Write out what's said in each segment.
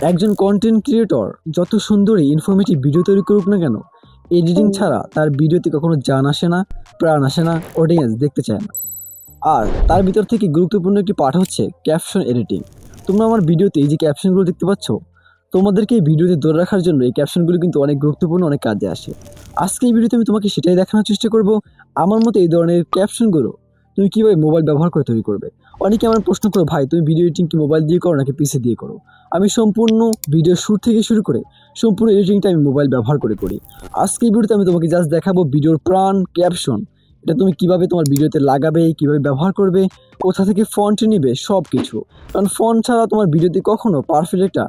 একজন content creator যত সুন্দরই ইনফরমেটিভ ভিডিও তৈরি করুক না কেন, এডিটিং ছাড়া তার ভিডিওতে কখনো জান আসে না, প্রাণ আসে না, অডিয়েন্স দেখতে চায় না। আর তার ভিতর থেকে গুরুত্বপূর্ণ একটি পার্ট হচ্ছে ক্যাপশন এডিটিং। তোমরা আমার ভিডিওতে এই যে ক্যাপশনগুলো দেখতে পাচ্ছ, তোমাদেরকে এই ভিডিওতে ধরে রাখার জন্য এই ক্যাপশনগুলো কিন্তু অনেক গুরুত্বপূর্ণ, অনেক কাজে আসে। আজকে এই ভিডিওতে আমি তোমাকে সেটাই দেখানোর চেষ্টা করব, আমার মতো এই ধরনের ক্যাপশনগুলো তুমি কীভাবে মোবাইল ব্যবহার করে তৈরি করবে। অনেকে আমার প্রশ্ন করো, ভাই তুমি ভিডিও এডিটিং কি মোবাইল দিয়ে করো নাকি পিসি দিয়ে করো? আমি সম্পূর্ণ ভিডিও শ্যুট থেকে শুরু করে সম্পূর্ণ এডিটিংটা আমি মোবাইল ব্যবহার করি। আজকে এই ভিডিওতে আমি তোমাকে জাস্ট দেখাবো ভিডিওর প্রাণ ক্যাপশন। এটা তুমি কিভাবে তোমার ভিডিওতে লাগাবে, কিভাবে ব্যবহার করবে, কোথা থেকে ফন্ট নিবে, সব কিছু। কারণ ফন্ট ছাড়া তোমার ভিডিওতে কখনো পারফেক্ট একটা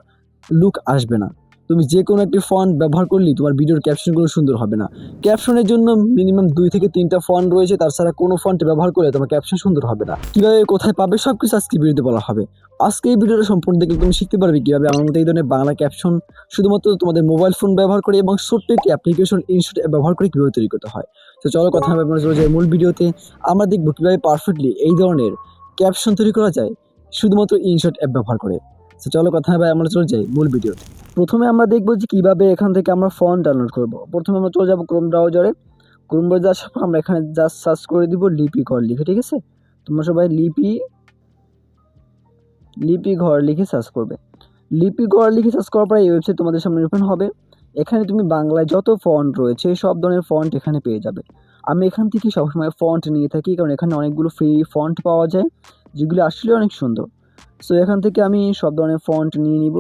লুক আসবে না। তুমি যে কোনো একটি ফন্ট ব্যবহার করলেই তোমার ভিডিওর ক্যাপশনগুলো সুন্দর হবে না। ক্যাপশনের জন্য মিনিমাম 2 থেকে 3টা ফন্ট রয়েছে, তাছাড়া কোনো ফন্ট ব্যবহার করলে তোমার ক্যাপশন সুন্দর হবে না। কিভাবে কোথায় পাবে সবকিছু আজকে ভিডিওতে বলা হবে। আজকে এই ভিডিওটা সম্পূর্ণ দেখলে তুমি শিখতে পারবে কিভাবে আমার মতো এই ধরনের বাংলা ক্যাপশন শুধুমাত্র তোমাদের মোবাইল ফোন ব্যবহার করে এবং ছোট্ট একটি অ্যাপ্লিকেশন ইনশট অ্যাপ ব্যবহার করে কিভাবে তৈরি করতে হয়। তো চলো কথা হবে আমরা চলে যাই মূল ভিডিওতে। আমরা দেখবো কিভাবে পারফেক্টলি এই ধরনের ক্যাপশন তৈরি করা যায় শুধুমাত্র ইনশট অ্যাপ ব্যবহার করে। তো চলো কথা হবে আমরা চলে যাই মূল ভিডিওতে। প্রথমে আমরা দেখবো যে কিভাবে এখান থেকে আমরা ফন্ট ডাউনলোড করব। প্রথমে আমরা চলে যাবো ক্রোম ব্রাউজারে। ক্রোম ব্রাউজার আসার পর আমরা এখানে জাস্ট সার্চ করে দিব লিপি ঘর লিখে, ঠিক আছে? তোমরা সবাই লিপি ঘর লিখে সার্চ করবে। লিপি ঘর লিখে সার্চ করার পর এই ওয়েবসাইট তোমাদের সামনে ওপেন হবে। এখানে তুমি বাংলায় যত ফন্ট রয়েছে সব ধরনের ফন্ট এখানে পেয়ে যাবে। আমি এখান থেকে সবসময় ফন্ট নিয়ে থাকি, কারণ এখানে অনেকগুলো ফ্রি ফন্ট পাওয়া যায় যেগুলো আসলে অনেক সুন্দর। সো এখান থেকে আমি সব ধরনের ফন্ট নিয়ে নিব।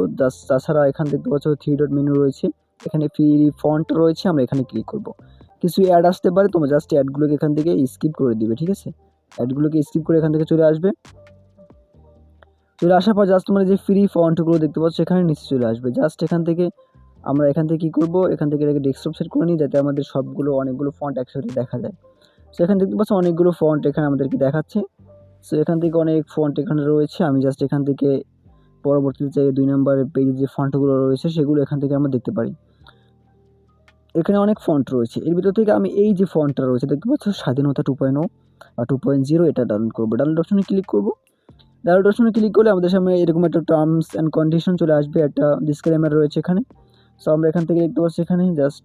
তাছাড়া এখান দেখতে পাচ্ছ 3 ডট মেনু রয়েছে, এখানে ফ্রি ফন্ট রয়েছে, আমরা এখানে ক্লিক করব। কিছু অ্যাড আসতে পারে, তোমরা জাস্ট অ্যাডগুলোকে এখান থেকে স্কিপ করে দিবে, ঠিক আছে? অ্যাডগুলোকে স্কিপ করে এখান থেকে চলে আসবে। চলে আসার পর জাস্ট তোমরা যে ফ্রি ফন্টগুলো দেখতে পাচ্ছ এখানে নিচে চলে আসবে। জাস্ট এখান থেকে আমরা এখান থেকে কী করবো, এখান থেকে এটাকে ডেস্কটপ সেট করে নিই যাতে আমাদের সবগুলো অনেকগুলো ফন্ট একসাথে দেখা যায়। সো এখানে দেখতে পাচ্ছ অনেকগুলো ফন্ট এখানে আমাদেরকে দেখাচ্ছে। সো এখান থেকে অনেক ফন্ট এখানে রয়েছে। আমি জাস্ট এখান থেকে পরবর্তীতে চাই 2 নম্বরের পেজে যে ফন্টগুলো রয়েছে সেগুলো এখান থেকে আমরা দেখতে পারি। এখানে অনেক ফন্ট রয়েছে, এর ভিতর থেকে আমি এই যে ফন্টটা রয়েছে দেখতে পাচ্ছ স্বাধীনতা 2.0 বা 2.0 এটা ডাউনলোড করবো। ডাউনলোড অপশনে ক্লিক করবো। ডাউনলোড অপশনে ক্লিক করলে আমাদের সামনে এরকম একটা টার্মস অ্যান্ড কন্ডিশন চলে আসবে, একটা ডিসক্লেমার রয়েছে এখানে। সো আমরা এখান থেকে দেখতে পাচ্ছি এখানে জাস্ট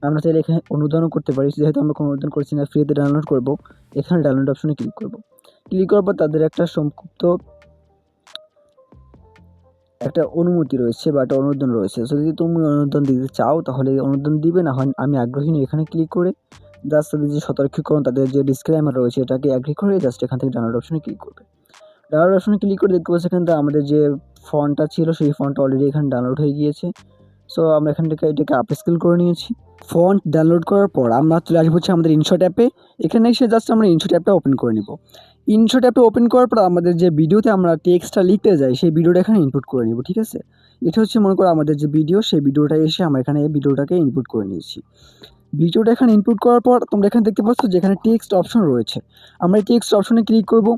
আমরা চাইলে এখানে অনুদানও করতে পারি, যেহেতু আমরা কোনো অনুদান করছি না, ফ্রিতে ডাউনলোড করবো। এখানে ডাউনলোড অপশনে ক্লিক করবো। ক্লিক করার পর তাদের একটা সংক্ষিপ্ত একটা অনুমতি রয়েছে বা একটা অনুমোদন রয়েছে। সো যদি তুমি অনুমোদন দিতে চাও তাহলে অনুমোদন দিবে, না হয় আমি আগ্রহী নই এখানে ক্লিক করে জাস্ট তাদের যে সতর্কীকরণ, তাদের যে ডিসক্লেমার রয়েছে এটাকে অ্যাগ্রি করে জাস্ট এখান থেকে ডাউনলোড অপশনে ক্লিক করবে। ডাউনলোড অপশনে ক্লিক করে দেখতে পাচ্ছি এখানে আমাদের যে ফন্টটা ছিল সেই ফন্টটা অলরেডি এখানে ডাউনলোড হয়ে গিয়েছে। সো আমরা এখান থেকে এটাকে আপস্কেল করে নিয়েছি। ফন্ট ডাউনলোড করার পর আমরা চলে আসবো হচ্ছে আমাদের ইনশট অ্যাপে। এখানে এসে জাস্ট আমরা ইনশট অ্যাপটা ওপেন করে নিব। ইনশট অ্যাপটা ওপেন করার পর আমাদের যে ভিডিওতে আমরা টেক্সটটা লিখতে যাই সেই ভিডিওটা এখানে ইনপুট করে নিব, ঠিক আছে? এটা হচ্ছে মনে করো আমাদের যে ভিডিও, সেই ভিডিওটা এসে আমরা এখানে ভিডিওটাকে ইনপুট করে নিয়েছি। ভিডিওটা এখানে ইনপুট করার পর তোমরা এখানে দেখতে পাচ্ছ যে এখানে টেক্সট অপশন রয়েছে। আমরা এই টেক্সট অপশনে ক্লিক করব।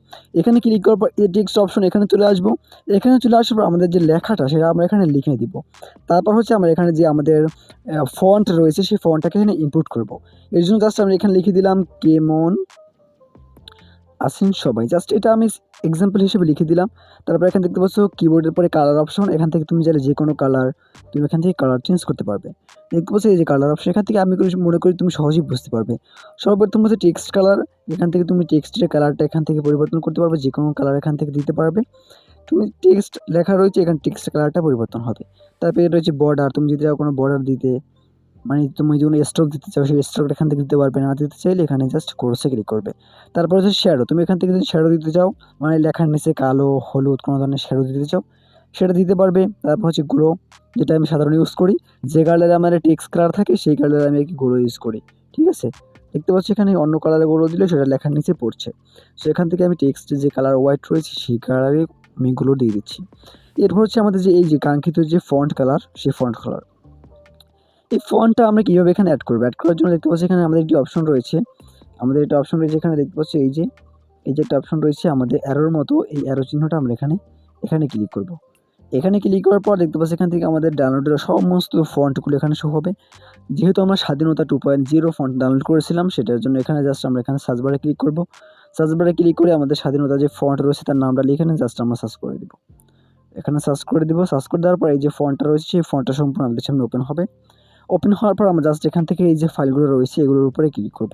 এখানে ক্লিক করার পর এই টেক্সট অপশন এখানে চলে আসবো। এখানে চলে আসার পর আমাদের যে লেখাটা সেটা আমরা এখানে লিখে দিব। তারপর হচ্ছে আমরা এখানে যে আমাদের ফন্ট রয়েছে সেই ফন্টটাকে এখানে ইনপুট করব। এর জন্য জাস্ট আমরা এখানে লিখে দিলাম কেমন আছেন সবাই, জাস্ট এটা আমি এক্সাম্পল হিসেবে লিখে দিলাম। তারপর এখানে দেখতে পাচ্ছ কিবোর্ডের পরে কালার অপশন, এখান থেকে তুমি চাইলে যে কোনো কালার তুমি এখান থেকে কালার চেঞ্জ করতে পারবে। দেখতে পাচ্ছ এই যে কালার অপশন, এখান থেকে আমি মনে করি তুমি সহজেই বুঝতে পারবে। সর্বপ্রথম হচ্ছে টেক্সট কালার, এখান থেকে তুমি টেক্সটের কালারটা এখান থেকে পরিবর্তন করতে পারবে, যে কোনো কালার এখান থেকে দিতে পারবে। তুমি টেক্সট লেখা রয়েছে এখানে টেক্সট কালারটা পরিবর্তন হবে। তারপরে এটা হচ্ছে বর্ডার, তুমি যদি চাও কোনো বর্ডার দিতে, মানে তুমি যদি স্ট্রোক দিতে চাও সেই স্ট্রোক এখান থেকে দিতে পারবে, না দিতে চাইলে এখানে জাস্ট কোর্সে ক্লিক করবে। তারপর হচ্ছে শ্যাডো, তুমি এখান থেকে যদি শ্যাডো দিতে চাও, মানে লেখার নিচে কালো হলুদ কোনো ধরনের শ্যাডো দিতে চাও সেটা দিতে পারবে। তারপর হচ্ছে গ্লো, যেটা আমি সাধারণ ইউজ করি, যে কালারে আমার টেক্সট কালার থাকে সেই কালারে আমি গ্লো ইউজ করি, ঠিক আছে? দেখতে পাচ্ছি এখানে অন্য কালারে গ্লো দিলে সেটা লেখার নিচে পড়ছে। সো এখান থেকে আমি টেক্সটের যে কালার হোয়াইট রয়েছে সেই কালারে আমি গ্লো দিয়ে দিচ্ছি। এরপর হচ্ছে আমাদের যে এই যে কাঙ্ক্ষিত যে ফন্ট কালার, সেই ফন্ট কালার, এই ফন্টটা আমরা কীভাবে এখানে অ্যাড করবো? অ্যাড করার জন্য দেখতে পাচ্ছি এখানে আমাদের একটি অপশন রয়েছে। আমাদের একটা অপশন রয়েছে এখানে দেখতে পাচ্ছি এই যে একটা অপশন রয়েছে আমাদের অ্যারোর মতো, এই অ্যারো চিহ্নটা আমরা এখানে ক্লিক করব। এখানে ক্লিক করার পর দেখতে পাচ্ছি এখান থেকে আমাদের ডাউনলোডের সমস্ত ফন্টগুলো এখানে শো হবে। যেহেতু আমরা স্বাধীনতা 2.0 ফন্ট ডাউনলোড করেছিলাম সেটার জন্য এখানে জাস্ট আমরা এখানে সার্চ বারে ক্লিক করব। সার্চ বারে ক্লিক করে আমাদের স্বাধীনতা যে ফন্ট রয়েছে তার নামটা লিখে জাস্ট আমরা সার্চ করে দেব। এখানে সার্চ করে দিব। সার্চ করে দেওয়ার পর এই যে ফন্টটা রয়েছে সেই ফন্টটা সম্পূর্ণ আমাদের সামনে ওপেন হবে। ওপেন হওয়ার পর আমরা জাস্ট এখান থেকে এই যে ফাইলগুলো রয়েছে এগুলোর উপরে ক্লিক করব।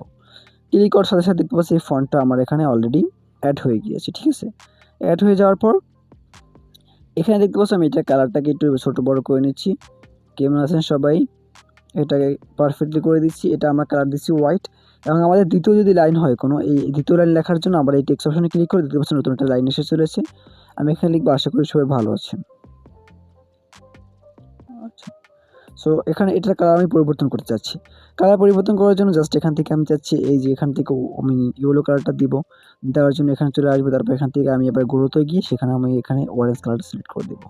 ক্লিক করার সাথে সাথে দেখতে পাচ্ছি এই ফন্টটা আমার এখানে অলরেডি অ্যাড হয়ে গিয়েছে, ঠিক আছে? অ্যাড হয়ে যাওয়ার পর এখানে দেখতে পাচ্ছি আমি এটা কালারটাকে একটু ছোট বড় করে নিচ্ছি। কেমন আছেন সবাই? এটাকে পারফেক্টলি করে দিচ্ছি। এটা আমরা কালার দিচ্ছি হোয়াইট এবং আমাদের দ্বিতীয় যদি লাইন হয় কোনো, এই দ্বিতীয় লাইন লেখার জন্য আমরা এই টেক্সট অপশনে ক্লিক করে দেখতে পাচ্ছি নতুন একটা লাইন এসে চলেছে। আমি এখানে লিখবো আশা করি সবাই ভালো আছেন। আচ্ছা, সো এখানে এটার কালার আমি পরিবর্তন করতে চাচ্ছি। কালার পরিবর্তন করার জন্য জাস্ট এখান থেকে আমি চাচ্ছি এই যে এখান থেকে আমি ইয়েলো কালারটা দিব। দেওয়ার জন্য এখানে চলে আসবো। তারপর এখান থেকে আমি এবার গ্রোতে গিয়ে সেখানে আমি এখানে অরেঞ্জ কালারটা সিলেক্ট করে দেবো।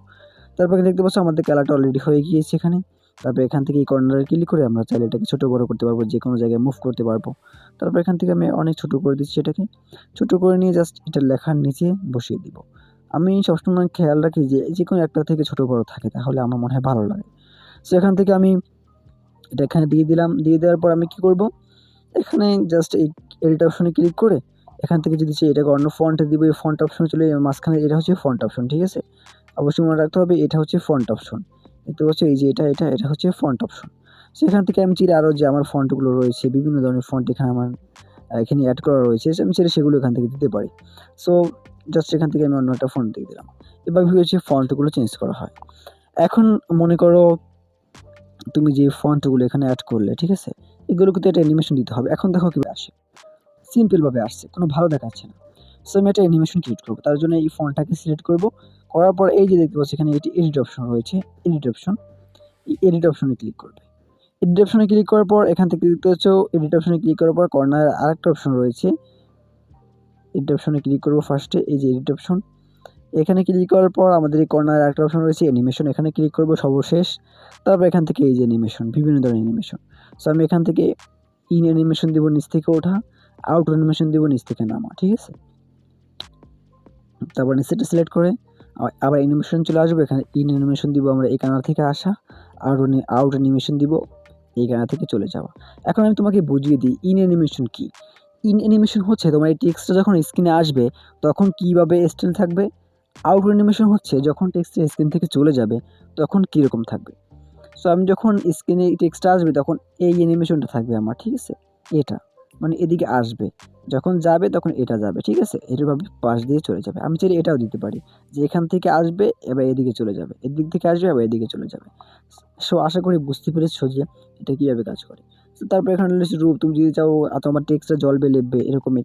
তারপরে দেখতে পাচ্ছ আমাদের কালারটা অলরেডি হয়ে গিয়েছে এখানে। তারপর এখান থেকে এই কর্নারে ক্লিক করে আমরা চাইলে এটাকে ছোটো বড়ো করতে পারবো, যে কোনো জায়গায় মুভ করতে পারবো। তারপর এখান থেকে আমি অনেক ছোটো করে দিচ্ছি এটাকে। ছোটো করে নিয়ে জাস্ট এটা লেখার নিচে বসিয়ে দিব। আমি সবসময় খেয়াল রাখি যে কোনো একটা থেকে ছোটো বড়ো থাকে, তাহলে আমার মনে হয় ভালো লাগে। সো এখান থেকে আমি এটা এখানে দিয়ে দিলাম। দিয়ে দেওয়ার পর আমি কী করব, এখানে জাস্ট এই এডিট অপশনে ক্লিক করে এখান থেকে যদি চাই এটাকে অন্য ফন্টে দিব, এই ফন্ট অপশনে চলে মাঝখানে এটা হচ্ছে ফন্ট অপশন, ঠিক আছে? অবশ্যই মনে রাখতে হবে এটা হচ্ছে ফন্ট অপশন। দেখতে পাচ্ছ এই যে এটা হচ্ছে ফন্ট অপশন। সেখান থেকে আমি চাইলে আরও যে আমার ফন্টগুলো রয়েছে বিভিন্ন ধরনের ফন্ট এখানে আমার এখানে অ্যাড করা রয়েছে, আমি চাইলে সেগুলো এখান থেকে দিতে পারি। সো জাস্ট এখান থেকে আমি অন্য একটা ফন্ট দিয়ে দিলাম। এভাবে হচ্ছে ফন্টগুলো চেঞ্জ করা হয়। এখন মনে করো তুমি যে ফন্টগুলো এখানে অ্যাড করলে, ঠিক আছে? এগুলো কিন্তু একটা অ্যানিমেশন দিতে হবে। এখন দেখো কীভাবে আসে, সিম্পলভাবে আসছে, কোনো ভালো দেখাচ্ছে না। সো আমি একটা অ্যানিমেশন ক্রিয়েট করবো। তার জন্য এই ফন্টটাকে সিলেক্ট করব। করার পর এই যে দেখতে পাচ্ছি এখানে এটি এডিট অপশন রয়েছে, এডিট অপশন, এই এডিট অপশনে ক্লিক করবে। এডিট অপশনে ক্লিক করার পর এখান থেকে দেখতে পাচ্ছ এডিট অপশনে ক্লিক করার পর কর্নারে আরেকটা অপশন রয়েছে। এডিট অপশনে ক্লিক করব ফার্স্টে, এই যে এডিট অপশন। এখানে ক্লিক করার পর আমাদের এই কর্নারে আরেকটা অপশন রয়েছে অ্যানিমেশন, এখানে ক্লিক করব সর্বশেষ। তারপর এখান থেকে এই যে অ্যানিমেশন, বিভিন্ন ধরনের অ্যানিমেশন। সো আমি এখান থেকে ইন অ্যানিমেশন দিব নিচ থেকে ওঠা, আউট অ্যানিমেশন দিব নিচ থেকে নামা, ঠিক আছে? তারপর নিচেটা সিলেক্ট করে আবার অ্যানিমেশন চলে আসবে। এখানে ইন অ্যানিমেশন দিব আমরা এই কানার থেকে আসা, আর আউট অ্যানিমেশন দিব এই কানার থেকে চলে যাওয়া। এখন আমি তোমাকে বুঝিয়ে দিই ইন অ্যানিমেশন কী। ইন অ্যানিমেশন হচ্ছে তোমার এই টেক্সটটা যখন স্ক্রিনে আসবে তখন কীভাবে স্টিল থাকবে। আউট অ্যানিমেশন হচ্ছে যখন টেক্সটটা স্ক্রিন থেকে চলে যাবে তখন কীরকম থাকবে। সো আমি যখন স্ক্রিনে টেক্সটটা আসবে তখন এই অ্যানিমেশনটা থাকবে আমার, ঠিক আছে? এটা মানে এদিকে আসবে, যখন যাবে তখন এটা যাবে, ঠিক আছে? এভাবে পাশ দিয়ে চলে যাবে। আমি চাইলে এটাও দিতে পারি যে এখান থেকে আসবে এবার এদিকে চলে যাবে, এদিক থেকে আসবে এবার এদিকে চলে যাবে। সো আশা করি বুঝতে পেরেছো যে এটা কীভাবে কাজ করে। সো তারপর এখানে রয়েছে রূপ, তুমি যদি চাও তোমার টেক্সটটা জ্বলবে লেপবে এরকমই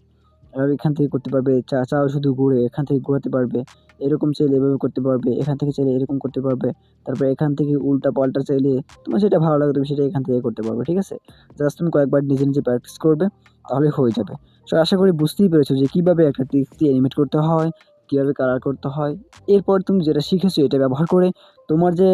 এখান থেকে করতে পারবে। চাও শুধু ঘুরে এখান থেকে ঘোরাতে পারবে, এরকম চাইলে এভাবে করতে পারবে, এখান থেকে চাইলে এরকম করতে পারবে। তারপরে এখান থেকে উল্টা পাল্টা চাইলে তোমার যেটা ভালো লাগে তুমি সেটা এখান থেকে করতে পারবে, ঠিক আছে? জাস্ট তুমি কয়েকবার নিজে নিজে প্র্যাকটিস করবে তাহলে হয়ে যাবে। সো আশা করি বুঝতেই পেরেছো যে কীভাবে একটা টেক্সটকে অ্যানিমেট করতে হয়, কীভাবে কালার করতে হয়। এরপর তুমি যেটা শিখেছো এটা ব্যবহার করে তোমার যে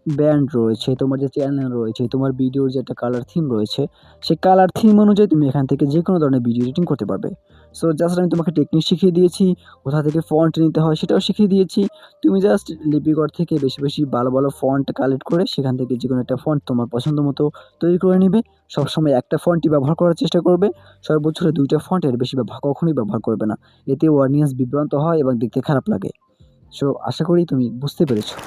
ব্যান্ড রয়েছে, তোমার যে চ্যানেল রয়েছে, তোমার ভিডিওর যে একটা কালার থিম রয়েছে, সেই কালার থিম অনুযায়ী তুমি এখান থেকে যে কোনো ধরনের ভিডিও এডিটিং করতে পারবে। সো জাস্ট আমি তোমাকে টেকনিক শিখিয়ে দিয়েছি, কোথা থেকে ফন্ট নিতে হয় সেটাও শিখিয়ে দিয়েছি। তুমি জাস্ট লিপিঘর থেকে বেশি বেশি ভালো ভালো ফন্ট কালেক্ট করে সেখান থেকে যে কোনো একটা ফন্ট তোমার পছন্দ মতো তৈরি করে নিবে। সবসময় একটা ফন্টই ব্যবহার করার চেষ্টা করবে, সর্বোচ্চ 2টা ফন্ট, এর বেশি কখনোই ব্যবহার করবে না। এতে অডিয়েন্স বিভ্রান্ত হয় এবং দেখতে খারাপ লাগে। সো আশা করি তুমি বুঝতে পেরেছো।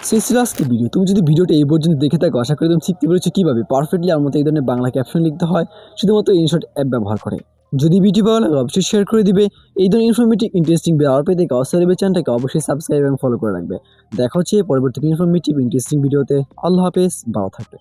সেই ছিল আজকের ভিডিও। তুমি যদি ভিডিওটা এই পর্যন্ত দেখে থাকো আশা করি তুমি শিখতে পেরেছো কীভাবে পারফেক্টলি আমার মতো এই ধরনের বাংলা ক্যাপশন লিখতে হয় শুধুমাত্র ইনশর্ট অ্যাপ ব্যবহার করে। যদি ভিডিও ভালো লাগে অবশ্যই শেয়ার করে দিবে। এই ধরনের ইনফরমেটিভ ইন্টারেস্টিং ভিডিও পেতে চ্যানেলটাকে অবশ্যই সাবস্ক্রাইব এবং ফলো করে রাখবে। দেখা হচ্ছে পরবর্তী ইনফরমেটিভ ইন্টারেস্টিং ভিডিওতে। আল্লাহ হাফেজ, ভালো থাকবে।